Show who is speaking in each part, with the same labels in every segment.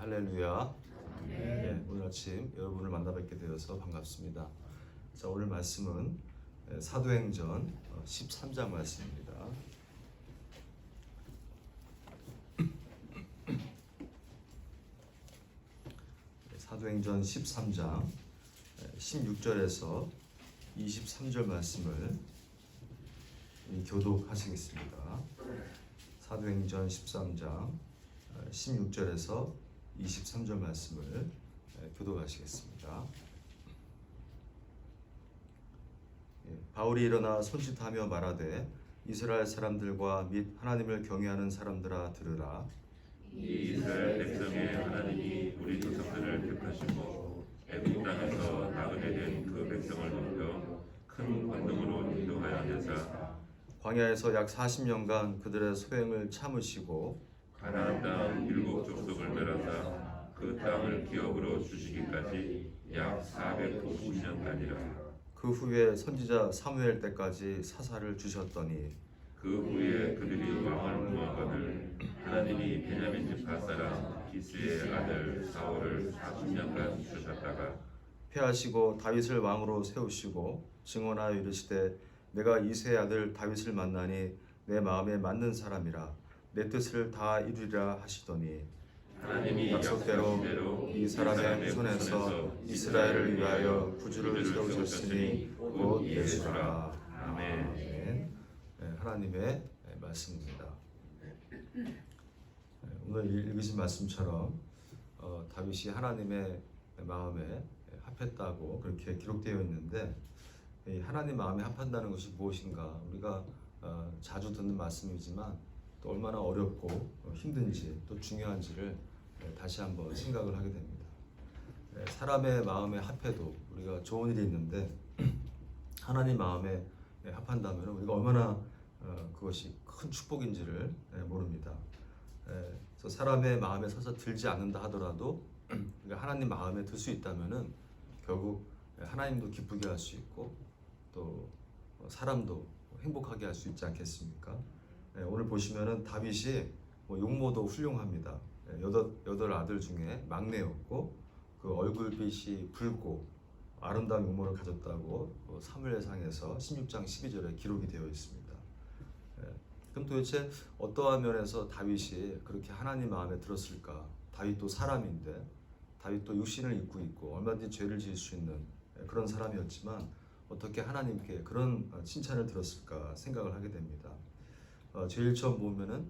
Speaker 1: 할렐루야. 오늘 아침 여러분을 만나 뵙게 되어서 반갑습니다. 자, 오늘 말씀은 사도행전 13장 말씀입니다. 사도행전 13장 16절에서 23절 말씀을 교독하시겠습니다. 사도행전 13장 16절에서 23절 말씀을 교독하시겠습니다. 바울이 일어나 손짓하며 말하되 이스라엘 사람들과 및 하나님을 경외하는 사람들아 들으라.
Speaker 2: 이 이스라엘 백성의 하나님이 우리 조상들을 택하시고 애굽 땅에서 나그네 된 그 백성을 높여 큰 권능으로 인도하여 하사
Speaker 1: 광야에서 약 40년간 그들의 소행을 참으시고
Speaker 2: 가나안 땅 일곱 족속을 멸하사 그 땅을 기업으로 주시기까지 약 450년간이라.
Speaker 1: 그 후에 선지자 사무엘 때까지 사사를 주셨더니
Speaker 2: 그 후에 그들이 왕을 구하거늘 하나님이 베냐민 지파 사람 기스의 아들 사울을 40년간 주셨다가
Speaker 1: 패하시고 다윗을 왕으로 세우시고 증언하여 이르시되 내가 이새의 아들 다윗을 만나니 내 마음에 맞는 사람이라 내 뜻을 다 이루리라 하시더니
Speaker 2: 하나님이
Speaker 1: 약속대로 이 사람의 손에서 이스라엘을 위하여 구주를 세우셨으니 곧 예수라. 아멘. 하나님의 말씀입니다. 오늘 읽으신 말씀처럼 다윗이 하나님의 마음에 합했다고 그렇게 기록되어 있는데, 하나님 마음에 합한다는 것이 무엇인가, 우리가 자주 듣는 말씀이지만 또 얼마나 어렵고 힘든지 또 중요한지를 다시 한번 생각을 하게 됩니다. 사람의 마음에 합해도 우리가 좋은 일이 있는데 하나님 마음에 합한다면 우리가 얼마나 그것이 큰 축복인지를 모릅니다. 그래서 사람의 마음에 서서 들지 않는다 하더라도 하나님 마음에 들 수 있다면은 결국 하나님도 기쁘게 할 수 있고 또 사람도 행복하게 할 수 있지 않겠습니까? 오늘 보시면은 다윗이 용모도 훌륭합니다. 여덟 아들 중에 막내였고 그 얼굴빛이 붉고 아름다운 용모를 가졌다고 사무엘상에서 16장 12절에 기록이 되어 있습니다. 그럼 도대체 어떠한 면에서 다윗이 그렇게 하나님 마음에 들었을까? 다윗도 사람인데, 다윗도 육신을 입고 있고 얼마든지 죄를 지을 수 있는 그런 사람이었지만 어떻게 하나님께 그런 칭찬을 들었을까 생각을 하게 됩니다. 제일 처음 보면은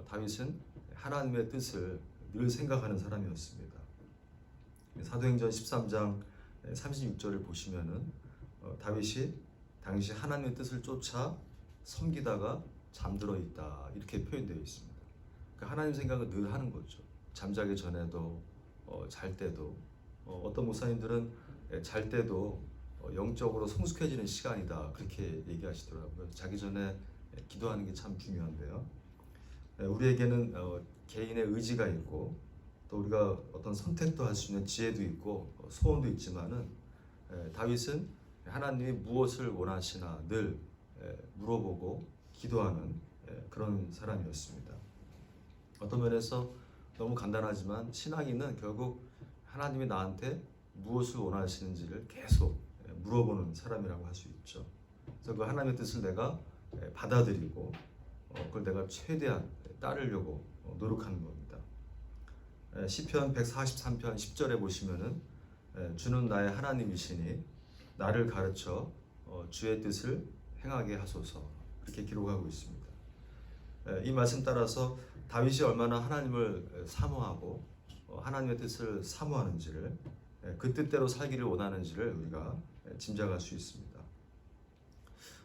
Speaker 1: 다윗은 하나님의 뜻을 늘 생각하는 사람이었습니다. 사도행전 13장 36절을 보시면은 다윗이 당시 하나님의 뜻을 쫓아 섬기다가 잠들어 있다 이렇게 표현되어 있습니다. 그러니까 하나님 생각을 늘 하는 거죠. 잠자기 전에도 잘 때도 어떤 목사님들은 잘 때도 영적으로 성숙해지는 시간이다 그렇게 얘기하시더라고요. 자기 전에 기도하는 게 참 중요한데요. 우리에게는 개인의 의지가 있고 또 우리가 어떤 선택도 할 수 있는 지혜도 있고 소원도 있지만은 다윗은 하나님이 무엇을 원하시나 늘 물어보고 기도하는 그런 사람이었습니다. 어떤 면에서 너무 간단하지만 신앙인은 결국 하나님이 나한테 무엇을 원하시는지를 계속 물어보는 사람이라고 할 수 있죠. 그래서 그 하나님의 뜻을 내가 받아들이고 그걸 내가 최대한 따르려고 노력하는 겁니다. 시편 143편 10절에 보시면은 주는 나의 하나님이시니 나를 가르쳐 주의 뜻을 행하게 하소서 그렇게 기록하고 있습니다. 이 말씀 따라서 다윗이 얼마나 하나님을 사모하고 하나님의 뜻을 사모하는지를 그 뜻대로 살기를 원하는지를 우리가 짐작할 수 있습니다.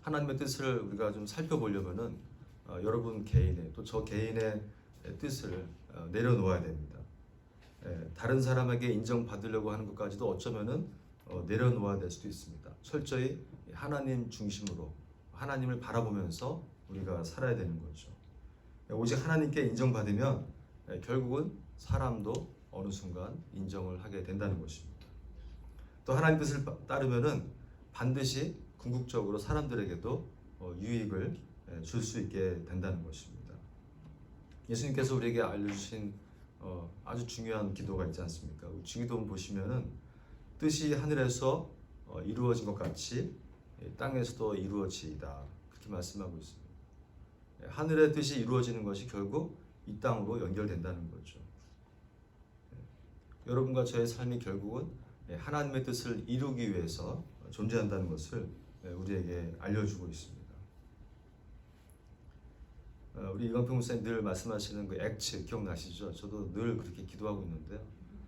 Speaker 1: 하나님의 뜻을 우리가 좀 살펴보려면은 여러분 개인의 또 저 개인의 뜻을 내려놓아야 됩니다. 다른 사람에게 인정받으려고 하는 것까지도 어쩌면은 내려놓아야 될 수도 있습니다. 철저히 하나님 중심으로 하나님을 바라보면서 우리가 살아야 되는 거죠. 오직 하나님께 인정받으면 결국은 사람도 어느 순간 인정을 하게 된다는 것입니다. 또 하나님 뜻을 따르면은 반드시 궁극적으로 사람들에게도 유익을 줄 수 있게 된다는 것입니다. 예수님께서 우리에게 알려주신 아주 중요한 기도가 있지 않습니까? 주기도문 보시면은 뜻이 하늘에서 이루어진 것 같이 땅에서도 이루어지이다 그렇게 말씀하고 있습니다. 하늘의 뜻이 이루어지는 것이 결국 이 땅으로 연결된다는 거죠. 여러분과 저의 삶이 결국은 하나님의 뜻을 이루기 위해서 존재한다는 것을 우리에게 알려주고 있습니다. 우리 이광평 목사님 늘 말씀하시는 그 액츠 기억나시죠? 저도 늘 그렇게 기도하고 있는데요.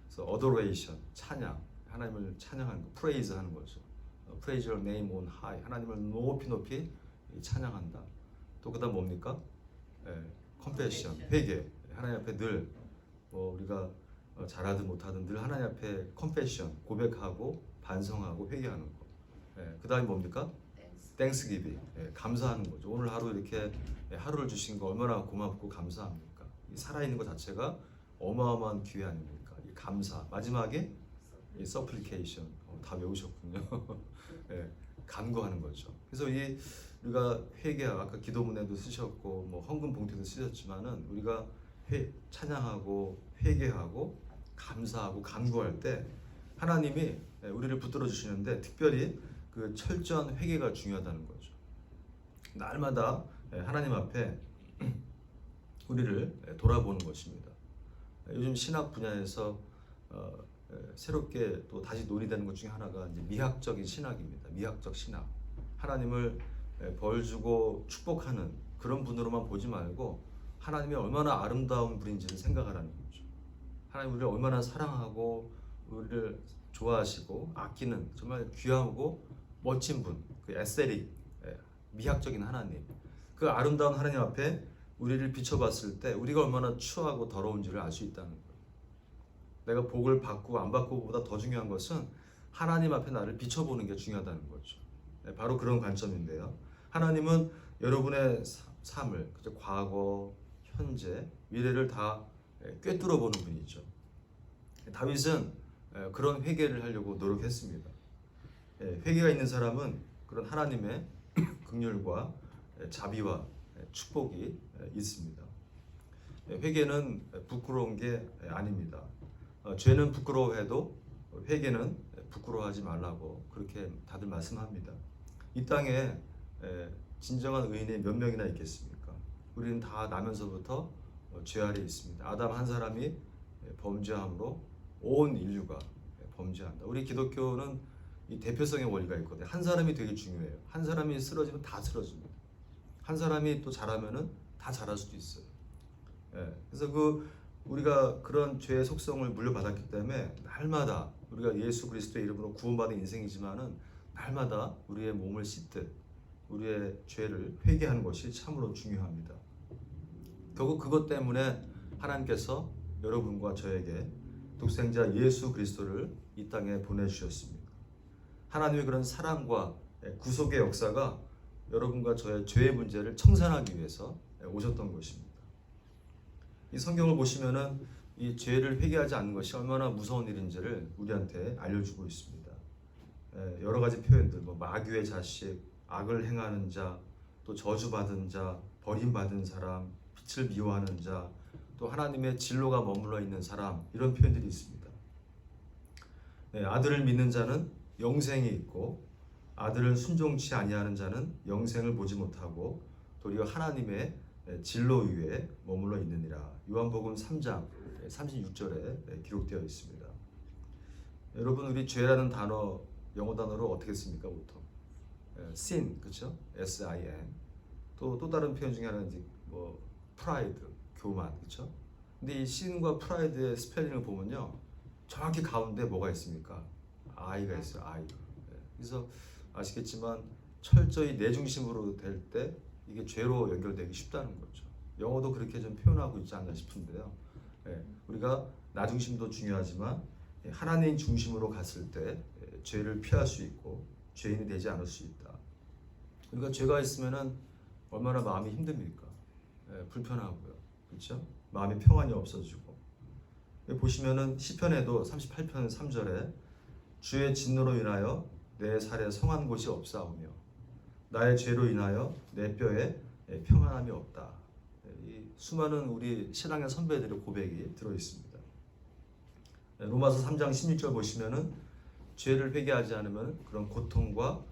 Speaker 1: 그래서 adoration, 찬양, 하나님을 찬양하는 거, praise 하는 거죠. praise your name on high, 하나님을 높이 찬양한다. 또 그다음 뭡니까? confession, 회개. 하나님 앞에 늘 우리가 잘하든 못하든 늘 하나님 앞에 confession, 고백하고 반성하고 회개하는 거. 그다음이 뭡니까? 땡스기빙, 감사하는 거죠. 오늘 하루 이렇게 하루를 주신 거 얼마나 고맙고 감사합니까? 살아있는 것 자체가 어마어마한 기회 아닙니까? 이 감사. 마지막에 이 서플리케이션. 다 외우셨군요. 간구하는 거죠. 그래서 우리가 회개하고 아까 기도문에도 쓰셨고 뭐 헌금 봉투에도 쓰셨지만은 우리가 찬양하고 회개하고 감사하고 간구할 때 하나님이 우리를 붙들어 주시는데 특별히 그 철저한 회개가 중요하다는 거죠. 날마다 하나님 앞에 우리를 돌아보는 것입니다. 요즘 신학 분야에서 새롭게 또 다시 논의되는 것 중에 하나가 이제 미학적인 신학입니다. 미학적 신학. 하나님을 벌 주고 축복하는 그런 분으로만 보지 말고 하나님이 얼마나 아름다운 분인지를 생각하라는 거죠. 하나님 우리를 얼마나 사랑하고 우리를 좋아하시고 아끼는 정말 귀하고 멋진 분, 그 에스테릭, 미학적인 하나님, 그 아름다운 하나님 앞에 우리를 비춰봤을 때 우리가 얼마나 추하고 더러운지를 알 수 있다는 거예요. 내가 복을 받고 안 받고보다 더 중요한 것은 하나님 앞에 나를 비춰보는 게 중요하다는 거죠. 바로 그런 관점인데요. 하나님은 여러분의 삶을, 과거, 현재, 미래를 다 꿰뚫어 보는 분이죠. 다윗은 그런 회개를 하려고 노력했습니다. 회개가 있는 사람은 그런 하나님의 긍휼과 자비와 축복이 있습니다. 회개는 부끄러운 게 아닙니다. 죄는 부끄러워해도 회개는 부끄러워하지 말라고 그렇게 다들 말씀합니다. 이 땅에 진정한 의인이 몇 명이나 있겠습니까? 우리는 다 나면서부터 죄 아래 있습니다. 아담 한 사람이 범죄함으로 온 인류가 범죄한다. 우리 기독교는 이 대표성의 원리가 있거든요. 한 사람이 되게 중요해요. 한 사람이 쓰러지면 다 쓰러집니다. 한 사람이 또 잘하면은 다 잘할 수도 있어요. 그래서 우리가 그런 죄의 속성을 물려받았기 때문에 날마다 우리가 예수 그리스도의 이름으로 구원받은 인생이지만은 날마다 우리의 몸을 씻듯 우리의 죄를 회개하는 것이 참으로 중요합니다. 결국 그것 때문에 하나님께서 여러분과 저에게 독생자 예수 그리스도를 이 땅에 보내주셨습니다. 하나님의 그런 사랑과 구속의 역사가 여러분과 저의 죄의 문제를 청산하기 위해서 오셨던 것입니다. 이 성경을 보시면은 이 죄를 회개하지 않는 것이 얼마나 무서운 일인지를 우리한테 알려주고 있습니다. 여러 가지 표현들, 마귀의 자식, 악을 행하는 자, 또 저주받은 자, 버림받은 사람, 빛을 미워하는 자, 또 하나님의 진로가 머물러 있는 사람, 이런 표현들이 있습니다. 아들을 믿는 자는 영생이 있고 아들을 순종치 아니하는 자는 영생을 보지 못하고 도리어 하나님의 진로 위에 머물러 있느니라. 요한복음 3장 36절에 기록되어 있습니다. 여러분 우리 죄라는 단어 영어 단어로 어떻게 씁니까 보통? sin, 그렇죠? S-I-N. 또 다른 표현 중에 하나는 이제 pride, 교만, 그렇죠? 근데 이 sin과 pride의 스펠링을 보면요, 정확히 가운데 뭐가 있습니까? I가 있어요. I. 그래서 아시겠지만 철저히 내 중심으로 될 때 이게 죄로 연결되기 쉽다는 거죠. 영어도 그렇게 좀 표현하고 있지 않나 싶은데요. 우리가 나 중심도 중요하지만 하나님 중심으로 갔을 때 죄를 피할 수 있고 죄인이 되지 않을 수 있다. 우리가 죄가 있으면은 얼마나 마음이 힘듭니까? 불편하고요. 그렇죠? 마음의 평안이 없어지고. 보시면은 시편에도 38편 3절에 주의 진노로 인하여 내 살에 성한 곳이 없사오며 나의 죄로 인하여 내 뼈에 평안함이 없다. 이 수많은 우리 신앙의 선배들의 고백이 들어 있습니다. 로마서 3장 16절 보시면은 죄를 회개하지 않으면 그런 고통과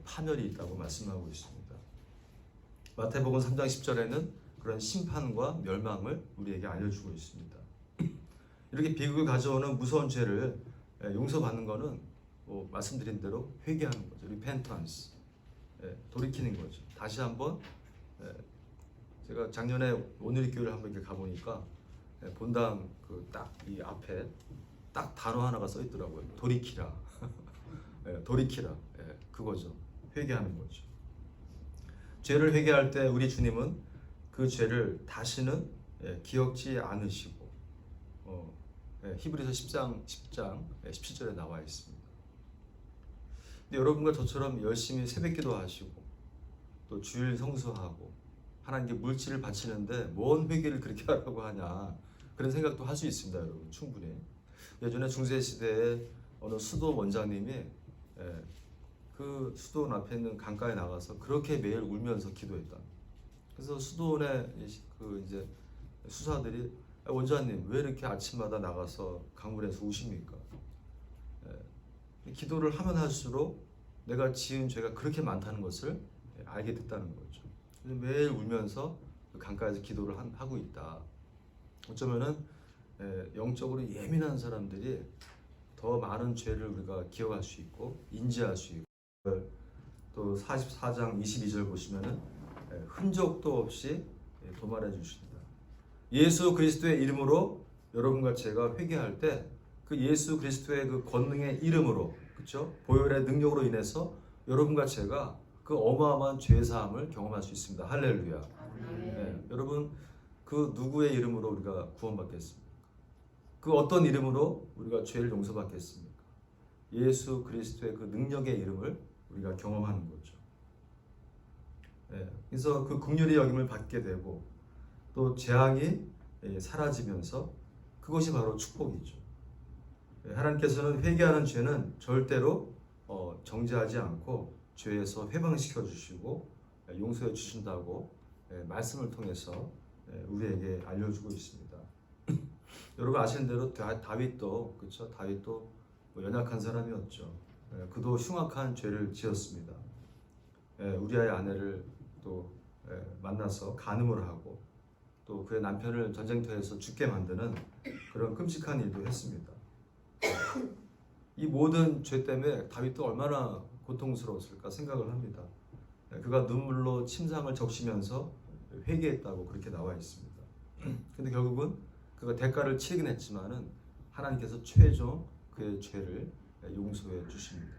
Speaker 1: 파멸이 있다고 말씀하고 있습니다. 마태복음 3장 10절에는 그런 심판과 멸망을 우리에게 알려주고 있습니다. 이렇게 비극을 가져오는 무서운 죄를 용서받는 것은 말씀드린 대로 회개하는 거죠. repentance, 돌이키는 거죠. 다시 한번 제가 작년에 오늘의 교회를 한번 이렇게 가보니까 본당 그 딱 이 앞에 딱 단어 하나가 써 있더라고요. 돌이키라. 돌이키라. 그거죠. 회개하는 거죠. 죄를 회개할 때 우리 주님은 그 죄를 다시는 기억지 않으시고 히브리서 10장 17절에 나와 있습니다. 근데 여러분과 저처럼 열심히 새벽기도 하시고 또 주일 성수하고 하나님께 물질을 바치는데 뭔 회개를 그렇게 하라고 하냐 그런 생각도 할 수 있습니다. 여러분 충분히. 예전에 중세시대에 어느 수도 원장님이 그 수도원 앞에 있는 강가에 나가서 그렇게 매일 울면서 기도했다. 그래서 수도원의 그 이제 수사들이 원장님 왜 이렇게 아침마다 나가서 강물에서 우십니까? 기도를 하면 할수록 내가 지은 죄가 그렇게 많다는 것을 알게 됐다는 거죠. 그래서 매일 울면서 그 강가에서 기도를 하고 있다. 어쩌면은 영적으로 예민한 사람들이 더 많은 죄를 우리가 기억할 수 있고 인지할 수 있고 또 44장 22절 보시면은 흔적도 없이 도말해 주신다. 예수 그리스도의 이름으로 여러분과 제가 회개할 때 그 예수 그리스도의 그 권능의 이름으로 그렇죠? 보혈의 능력으로 인해서 여러분과 제가 그 어마어마한 죄 사함을 경험할 수 있습니다. 할렐루야. 여러분 그 누구의 이름으로 우리가 구원받겠습니까? 그 어떤 이름으로 우리가 죄를 용서받겠습니까? 예수 그리스도의 그 능력의 이름을 우리가 경험하는 거죠. 그래서 그 긍휼의 여김을 받게 되고 또 재앙이 사라지면서 그것이 바로 축복이죠. 하나님께서는 회개하는 죄는 절대로 정죄하지 않고 죄에서 해방시켜 주시고 용서해 주신다고 말씀을 통해서 우리에게 알려주고 있습니다. 여러분 아시는 대로 다윗도 그렇죠? 다윗도 연약한 사람이었죠. 그도 흉악한 죄를 지었습니다. 우리아의 아내를 또 만나서 간음을 하고 또 그의 남편을 전쟁터에서 죽게 만드는 그런 끔찍한 일도 했습니다. 이 모든 죄 때문에 다윗도 얼마나 고통스러웠을까 생각을 합니다. 그가 눈물로 침상을 적시면서 회개했다고 그렇게 나와 있습니다. 근데 결국은 그가 대가를 치르긴 했지만은 하나님께서 최종 그의 죄를 용서해 주십니다.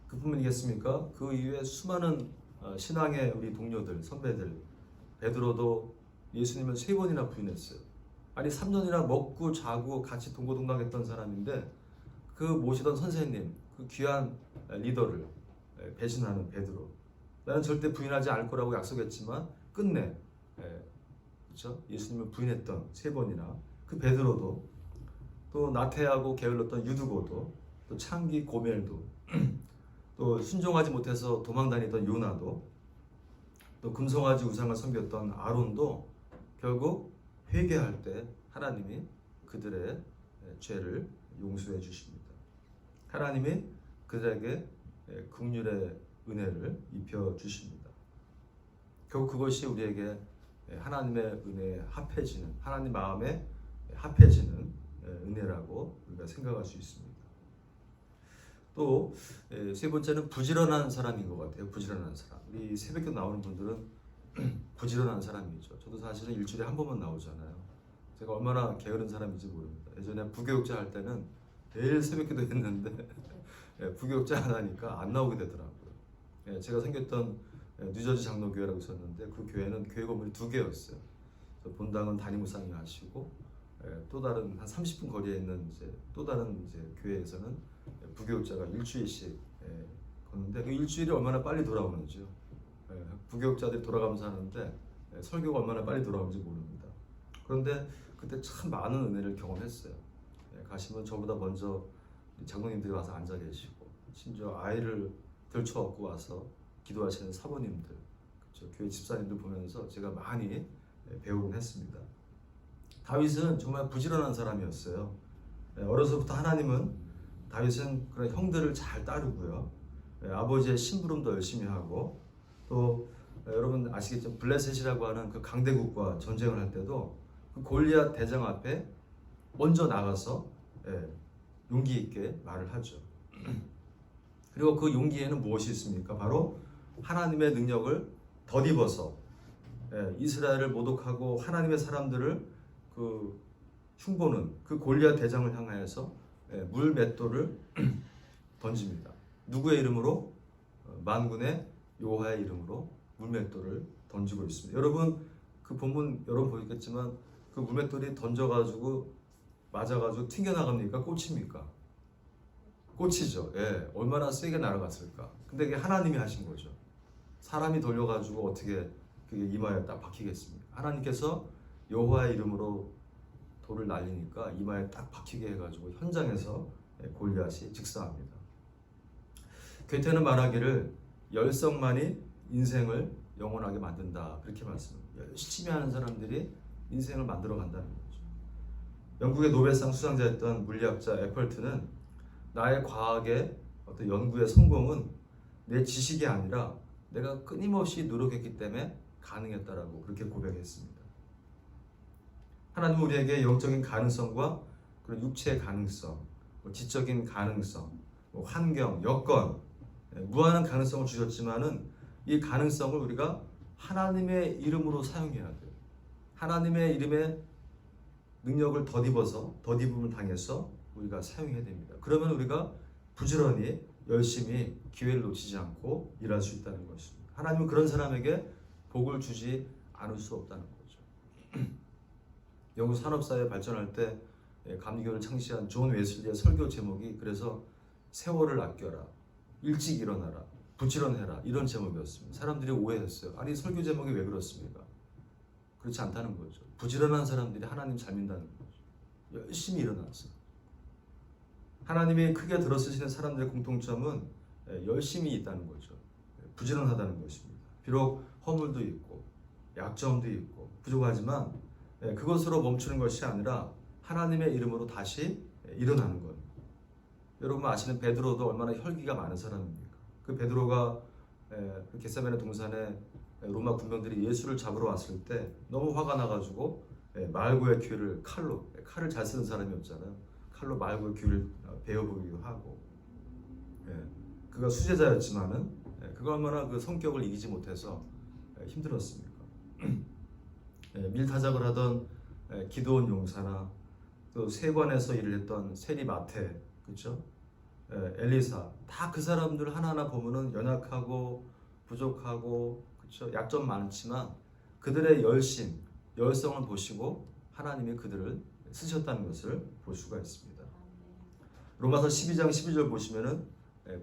Speaker 1: 그뿐이겠습니까? 그 이후에 수많은 신앙의 우리 동료들, 선배들, 베드로도 예수님을 3번이나 부인했어요. 아니 3년이나 먹고 자고 같이 동고동락했던 사람인데 그 모시던 선생님, 그 귀한 리더를 배신하는 베드로. 나는 절대 부인하지 않을 거라고 약속했지만 끝내 그렇죠? 예수님을 부인했던 3번이나 그 베드로도 또 나태하고 게을렀던 유두고도 또 창기 고멜도 또 순종하지 못해서 도망다니던 요나도 또 금송아지 우상을 섬겼던 아론도 결국 회개할 때 하나님이 그들의 죄를 용서해 주십니다. 하나님이 그들에게 긍휼의 은혜를 입혀 주십니다. 결국 그것이 우리에게 하나님의 은혜에 합해지는 하나님 마음에 합해지는 은혜라고 우리가 생각할 수 있습니다. 또 세 번째는 부지런한 사람인 것 같아요. 부지런한 사람. 우리 새벽에 나오는 분들은 부지런한 사람이죠. 저도 사실은 일주일에 한 번만 나오잖아요. 제가 얼마나 게으른 사람인지 모릅니다. 예전에 부교육자 할 때는 매일 새벽기도 했는데 부교육자 안 하니까 안 나오게 되더라고요. 제가 생겼던 뉴저지 장로교회라고 있었는데 그 교회는 교회 건물이 2개였어요. 본당은 담임목사님이 하시고 또 다른 한 30분 거리에 있는 또 다른 교회에서는 부교육자가 일주일씩 걷는데 그 일주일이 얼마나 빨리 돌아오는지요. 부교육자들이 돌아가면서 하는데 설교가 얼마나 빨리 돌아오는지 모릅니다. 그런데 그때 참 많은 은혜를 경험했어요. 가시면 저보다 먼저 장로님들이 와서 앉아 계시고 심지어 아이를 들쳐업고 와서 기도하시는 사모님들 저 교회 집사님들 보면서 제가 많이 배우곤 했습니다. 다윗은 정말 부지런한 사람이었어요. 어려서부터 다윗은 그런 형들을 잘 따르고요. 아버지의 심부름도 열심히 하고 또 여러분 아시겠죠? 블레셋이라고 하는 그 강대국과 전쟁을 할 때도 그 골리앗 대장 앞에 먼저 나가서 용기 있게 말을 하죠. 그리고 그 용기에는 무엇이 있습니까? 바로 하나님의 능력을 덧입어서 이스라엘을 모독하고 하나님의 사람들을 그 흉보는 그 골리앗 대장을 향하여서 물맷돌을 던집니다. 누구의 이름으로? 만군의 여호와의 이름으로 물맷돌을 던지고 있습니다. 여러분 그 본문 여러분 보셨겠지만 그 물맷돌이 던져가지고 맞아가지고 튕겨나갑니까? 꽂힙니까? 꽂히죠. 얼마나 세게 날아갔을까. 근데 이게 하나님이 하신 거죠. 사람이 돌려가지고 어떻게 그게 이마에 딱 박히겠습니까? 하나님께서 여호와의 이름으로 돌을 날리니까 이마에 딱 박히게 해가지고 현장에서 골리앗이 직사합니다. 괴테는 말하기를 열성만이 인생을 영원하게 만든다 그렇게 말씀합니다. 열심히 하는 사람들이 인생을 만들어 간다는 거죠. 영국의 노벨상 수상자였던 물리학자 애펄트는 나의 과학의 어떤 연구의 성공은 내 지식이 아니라 내가 끊임없이 노력했기 때문에 가능했다라고 그렇게 고백했습니다. 하나님은 우리에게 영적인 가능성과 그런 육체의 가능성, 지적인 가능성, 환경, 여건, 무한한 가능성을 주셨지만은 이 가능성을 우리가 하나님의 이름으로 사용해야 돼요. 하나님의 이름에 능력을 덧입음을 당해서 우리가 사용해야 됩니다. 그러면 우리가 부지런히 열심히 기회를 놓치지 않고 일할 수 있다는 것입니다. 하나님은 그런 사람에게 복을 주지 않을 수 없다는 거죠. 영국 산업사회 발전할 때 감리교를 창시한 존 웨슬리의 설교 제목이 그래서 세월을 아껴라, 일찍 일어나라, 부지런해라 이런 제목이었습니다. 사람들이 오해했어요. 아니 설교 제목이 왜 그렇습니까? 그렇지 않다는 거죠. 부지런한 사람들이 하나님 잘 믿는다는 거죠. 열심히 일어났어요. 하나님이 크게 들어쓰시는 사람들의 공통점은 열심히 있다는 거죠. 부지런하다는 것입니다. 비록 허물도 있고 약점도 있고 부족하지만 그것으로 멈추는 것이 아니라 하나님의 이름으로 다시 일어나는 것. 여러분 아시는 베드로도 얼마나 혈기가 많은 사람입니까? 그 베드로가 그 겟세마네 동산에 로마 군병들이 예수를 잡으러 왔을 때 너무 화가 나가지고 말고의 귀를 칼을 잘 쓰는 사람이었잖아요. 칼로 말고의 귀를 베어보기도 하고 그가 수제자였지만은 그가 얼마나 그 성격을 이기지 못해서 힘들었습니까? 밀타작을 하던 기드온 용사나 또 세관에서 일을 했던 세리마테 그렇죠? 엘리사 다 그 사람들 하나하나 보면은 연약하고 부족하고 그렇죠? 약점 많지만 그들의 열성을 보시고 하나님이 그들을 쓰셨다는 것을 볼 수가 있습니다. 로마서 12장 12절 보시면은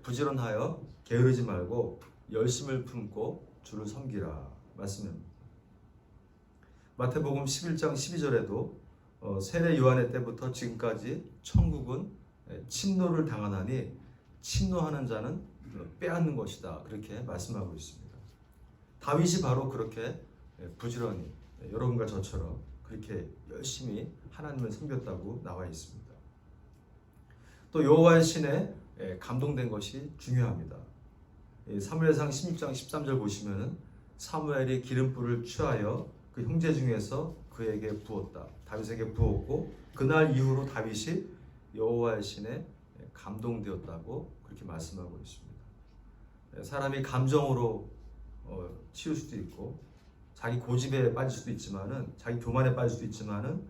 Speaker 1: 부지런하여 게으르지 말고 열심을 품고 주를 섬기라 말씀입니다. 마태복음 11장 12절에도 세례 요한의 때부터 지금까지 천국은 침노를 당하나니 침노하는 자는 빼앗는 것이다 그렇게 말씀하고 있습니다. 다윗이 바로 그렇게 부지런히 여러분과 저처럼 그렇게 열심히 하나님을 섬겼다고 나와 있습니다. 또 여호와의 신에 감동된 것이 중요합니다. 사무엘상 16장 13절 보시면은 사무엘이 기름불을 취하여 그 형제 중에서 그에게 부었다. 다윗에게 부었고 그날 이후로 다윗이 여호와의 신에 감동되었다고 그렇게 말씀하고 있습니다. 사람이 감정으로 치울 수도 있고 자기 고집에 빠질 수도 있지만은 자기 교만에 빠질 수도 있지만은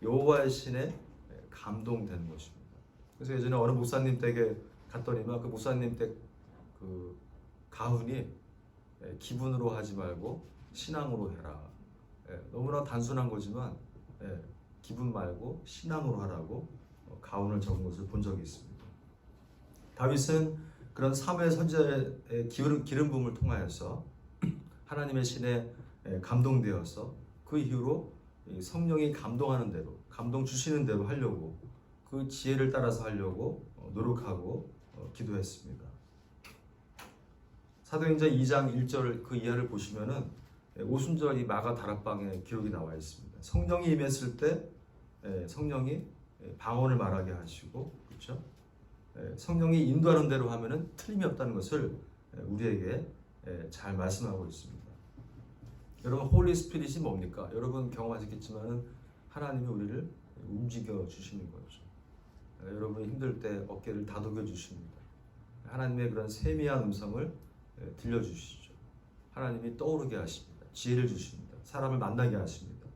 Speaker 1: 여호와의 신에 감동되는 것입니다. 그래서 예전에 어느 목사님 댁에 갔더니만 그 목사님 댁 그 가훈이 기분으로 하지 말고 신앙으로 해라. 너무나 단순한 거지만 기분 말고 신앙으로 하라고 가훈을 적은 것을 본 적이 있습니다. 다윗은 그런 사무엘 선지자의 기름 부음을 통하여서 하나님의 신에 감동되어서 그 이후로 성령이 감동하는 대로 감동 주시는 대로 하려고 그 지혜를 따라서 하려고 노력하고 기도했습니다. 사도행전 2장 1절 그 이하를 보시면은 오순절 이 마가 다락방에 기록이 나와 있습니다. 성령이 임했을 때 성령이 방언을 말하게 하시고, 그렇죠? 성령이 인도하는 대로 하면은 틀림이 없다는 것을 우리에게 잘 말씀하고 있습니다. 여러분, 홀리 스피릿이 뭡니까? 여러분 경험하셨겠지만은 하나님이 우리를 움직여 주시는 거죠. 여러분이 힘들 때 어깨를 다독여 주십니다. 하나님의 그런 세미한 음성을 들려주시죠. 하나님이 떠오르게 하십니다. 지혜를 주십니다. 사람을 만나게 하십니다.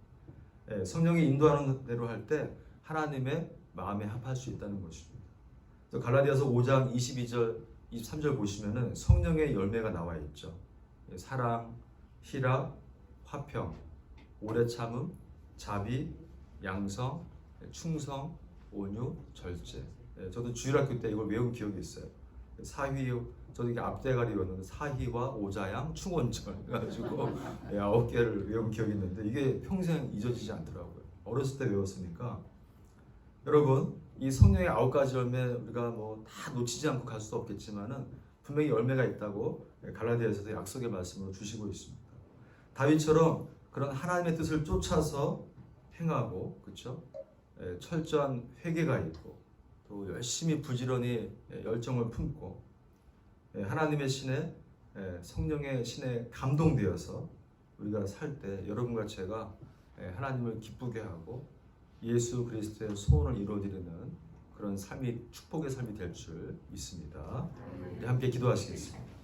Speaker 1: 성령이 인도하는 대로 할 때 하나님의 마음에 합할 수 있다는 것입니다. 갈라디아서 5장 22절, 23절 보시면은 성령의 열매가 나와 있죠. 사랑, 희락, 화평, 오래 참음, 자비, 양성, 충성, 온유, 절제. 저도 주일학교 때 이걸 외운 기억이 있어요. 사휘, 저도 이게 앞대가리였는데 사희와 오자양, 충원절 해가지고 9개를 외운 기억이 있는데 이게 평생 잊어지지 않더라고요. 어렸을 때 외웠으니까. 여러분, 이 성령의 9가지 열매 우리가 뭐 다 놓치지 않고 갈 수도 없겠지만은 분명히 열매가 있다고 갈라디아에서도 약속의 말씀으로 주시고 있습니다. 다윗처럼 그런 하나님의 뜻을 쫓아서 행하고, 그렇죠? 철저한 회개가 있고, 또 열심히 부지런히 열정을 품고, 하나님의 신에, 성령의 신에 감동되어서 우리가 살 때 여러분과 제가 하나님을 기쁘게 하고 예수 그리스도의 소원을 이루어드리는 그런 삶이, 축복의 삶이 될 줄 믿습니다. 우리 함께 기도하시겠습니다.